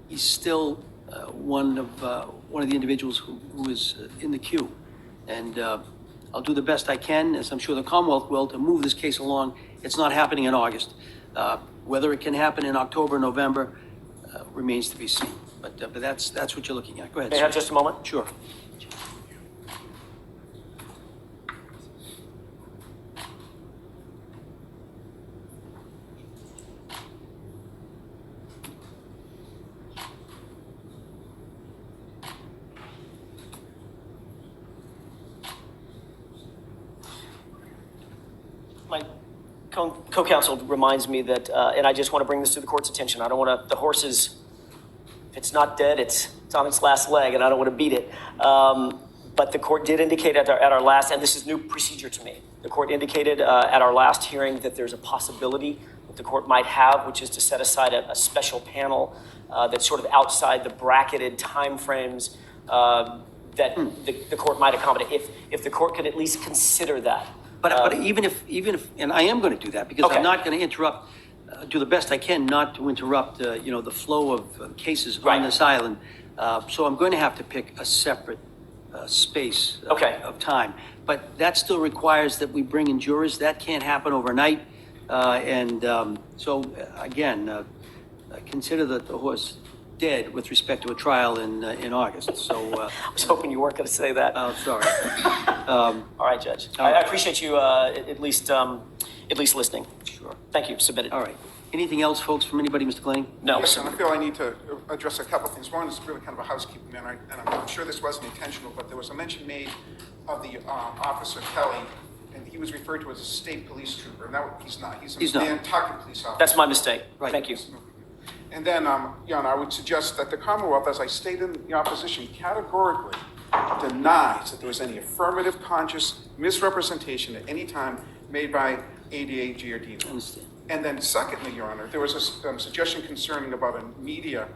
He's still one of the individuals who is in the queue. And I'll do the best I can, as I'm sure the Commonwealth will, to move this case along. It's not happening in August. Whether it can happen in October, November, remains to be seen. But that's what you're looking at. Go ahead. May I have just a moment? Sure. My co-counsel reminds me that, and I just want to bring this to the court's attention. I don't want to, the horse is, if it's not dead, it's on its last leg, and I don't want to beat it. But the court did indicate at our last, and this is new procedure to me, the court indicated at our last hearing that there's a possibility that the court might have, which is to set aside a special panel that's sort of outside the bracketed timeframes that the court might accommodate. If the court could at least consider that. But even if, and I am going to do that because I'm not going to interrupt, do the best I can not to interrupt, the flow of cases on this island. So I'm going to have to pick a separate space of time. But that still requires that we bring in jurors. That can't happen overnight. So again, consider the horse dead with respect to a trial in August. So I was hoping you weren't going to say that. Oh, sorry. All right, Judge. I appreciate you at least listening. Sure. Thank you. Submitted. All right. Anything else, folks, from anybody, Mr. Clancy? No. Yes, and I feel I need to address a couple things. One is really kind of a housekeeping matter, and I'm sure this wasn't intentional, but there was a mention made of the officer Kelly, and he was referred to as a state police trooper, and he's not. He's a Nantucket police officer. That's my mistake. Right. Thank you. And then, I would suggest that the Commonwealth, as I stated in the opposition, categorically denies that there was any affirmative, conscious misrepresentation at any time made by ADA Giardino. I understand. And then secondly, Your Honor, there was a suggestion concerning about a media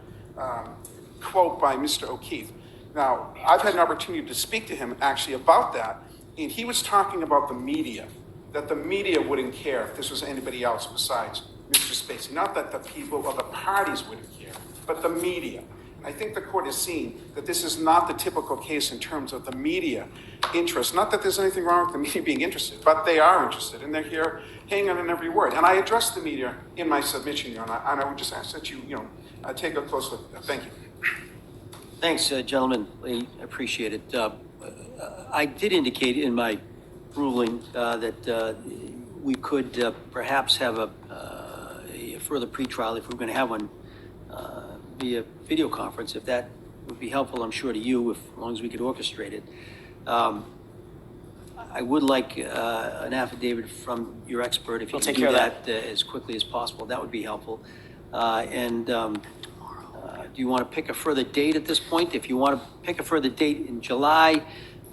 quote by Mr. O'Keefe. Now, I've had an opportunity to speak to him actually about that, and he was talking about the media, that the media wouldn't care if this was anybody else besides Mr. Spacey. Not that the people or the parties wouldn't care, but the media. I think the court has seen that this is not the typical case in terms of the media interest. Not that there's anything wrong with the media being interested, but they are interested, and they're here hanging on every word. And I addressed the media in my submission, Your Honor, and I would just ask that you, take a close look at that. Thank you. Thanks, gentlemen. I appreciate it. I did indicate in my ruling that we could perhaps have a further pretrial if we're going to have one via video conference, if that would be helpful, I'm sure, to you, as long as we could orchestrate it. I would like an affidavit from your expert, if you can do that as quickly as possible. That would be helpful. Do you want to pick a further date at this point? If you want to pick a further date in July,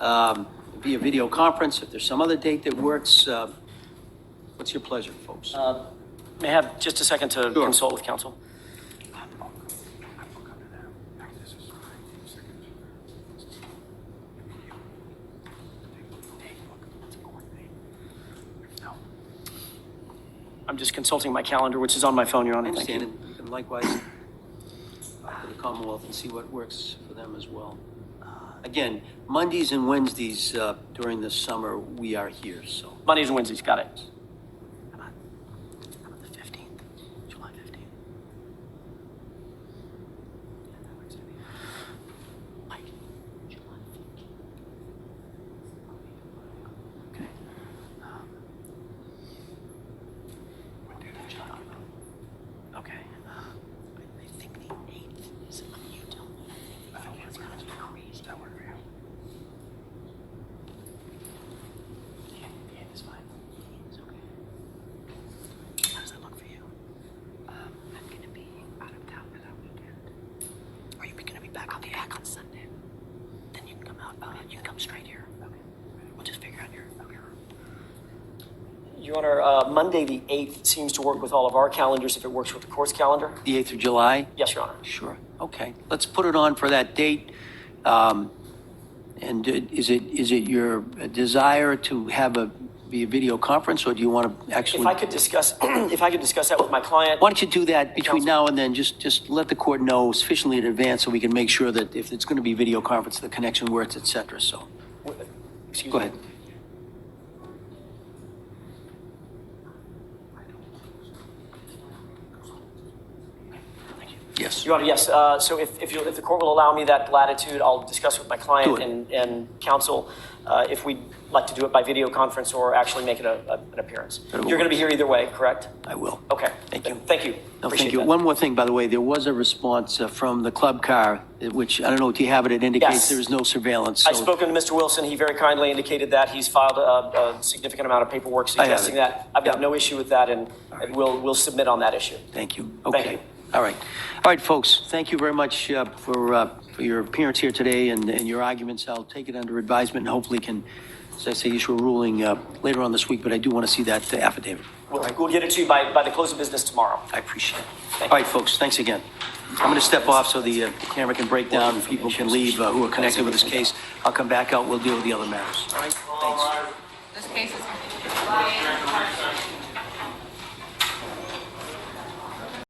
via video conference, if there's some other date that works, what's your pleasure, folks? May I have just a second to consult with counsel? I'm just consulting my calendar, which is on my phone, Your Honor. I understand, and you can likewise for the Commonwealth and see what works for them as well. Again, Mondays and Wednesdays during the summer, we are here, so. Mondays and Wednesdays, got it. How about the 15th, July 15th? Mike, July 15th. Okay. Okay. I think the 8th is when you tell me. I think it's going to be crazy. That work for you? Yeah, it's fine. It's okay. How does that look for you? I'm going to be out of town for that weekend. Are you going to be back on Sunday? Then you can come out. You can come straight here. Okay. We'll just figure out your. Your Honor, Monday the 8th seems to work with all of our calendars if it works with the court's calendar. The 8th of July? Yes, Your Honor. Sure. Okay. Let's put it on for that date. And is it your desire to have a via video conference, or do you want to actually? If I could discuss, if I could discuss that with my client. Why don't you do that between Counsel. now and then? Just let the court know sufficiently in advance so we can make sure that if it's going to be video conference, the connection works, et cetera. So, Excuse go me. ahead. Yes. Your Honor, yes. So if the court will allow me that latitude, I'll discuss with my Do client it. and counsel if we'd like to do it by video conference or actually make it an appearance. That'll You're going to be work. here either way, correct? I will. Okay. Thank you. Thank you. No, Appreciate thank you. that. One more thing, by the way, there was a response from the club car, which I don't know if you have it. It indicates Yes. there is no surveillance. I've so- spoken to Mr. Wilson. He very kindly indicated that. He's filed a significant amount of paperwork I have suggesting it. that. I've got Yeah. no issue with that, and we'll submit on that issue. Thank you. Thank Okay. you. All right. All right, folks. Thank you very much for your appearance here today and your arguments. I'll take it under advisement and hopefully can, as I say, issue a ruling later on this week. But I do want to see that affidavit. We'll get it to you by the close of business tomorrow. I appreciate it. Thank All right, folks. Thanks again. I'm going to step off so the camera can break down and people can leave who are connected with this case. I'll come back out. We'll deal with the other matters. All right. Thanks. This case is